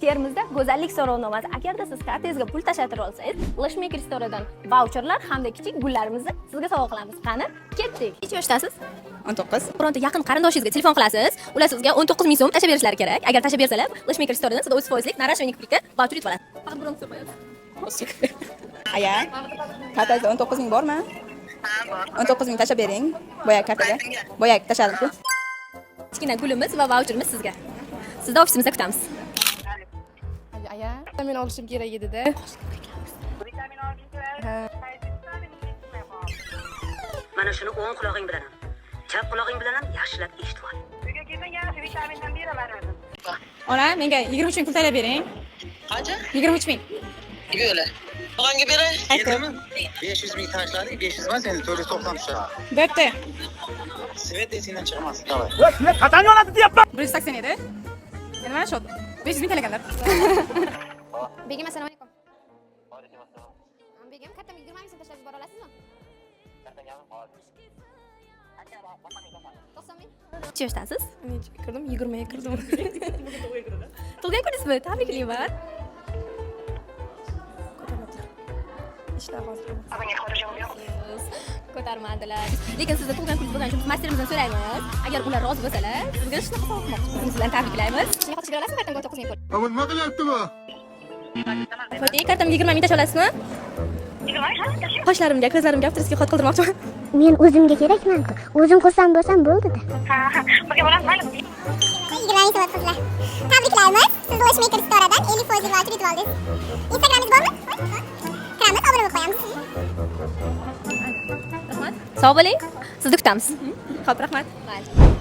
Termizda go'zallik so'rovnomasi. Agarda siz kartangizga pul tashatira olsangiz, Lashmaker Store'dan voucherlar hamda kichik gullarimizni sizga sovg'a qilamiz. Qani, ketdik. Necha yoshdasiz? 19. Bironta yaqin qarindoshingizga telefon qilasiz. Ular sizga 19 ming so'm tashab berishlari kerak. Agar tashab bersalar, Lashmaker Store'dan sizga 30% narashveniy kiprikka voucher yutib oladi. Faqat biron so'm qo'yasiz. Aya. Kartangizda 19 ming bormi? Ha, bor. 19 ming tashab bering. Boyagi kartaga. Boyagi tashadim-ku. Kichkina gulimiz va voucherimiz sizga. Sizni ofisimizda kutamiz. Aya, vitamin olishim kerak edi-da. Vitamin olishing kerak. Mana shuni o'ng quloqing bilan, chap quloqing bilan yaxshilab eshitib ol. Uyga kelsang yaxshi vitamindan beraman o'zim. Ona, menga 23 ming pul talab bering. Qancha? 23 ming. Yo'la. Qog'onga beray. Aytdim. 500 ming tashladik, 500 emas, endi 490 tushadi. Bo'pti. Svet esingdan chiqmas, davay. 180 edi. Endi mana shu 500 ming talaganlar. Begim, assalomu alaykum. Begim, kartamga 20 ming so'm tashlab yubora olasizmi? 90 ming. Necha yoshdasiz? Necha kirdim? 20 ga kirdim. Tug'ilgan kuningizmi? Tabriklayman. Ishlar hozir. Abonga xorajim yo'q. Ko'tarmadilar. Lekin sizni tug'ilgan kuningiz bo'lgani uchun biz masterimizdan so'raymiz. Agar ular rozi bo'lsalar, sizga shunaqa sovg'a qilmoqchimiz. Sizni bilan tabriklaymiz. Nima qilib olasizmi kartamga 19 ming pul? Nima qilyapti bu? Fotiy, kartamga 20 ming tashlab olasizmi? Qoshlarimga, ko'zlarimga avtoriskiy xat qoldirmoqchiman. Men o'zimga kerakman-ku. O'zim xursand bo'lsam bo'ldi-da. Ha, birga bo'lamiz, mayli. 20 ming so'm qizlar. Tabriklaymiz. Siz Lashmaker Store'dan 50% voucher yutib oldingiz. Instagramingiz bormi? Kiramiz, obuna bo'lib qo'yamiz. Rahmat. Sog' bo'ling. Sizni kutamiz. Xo'p, rahmat. Mayli.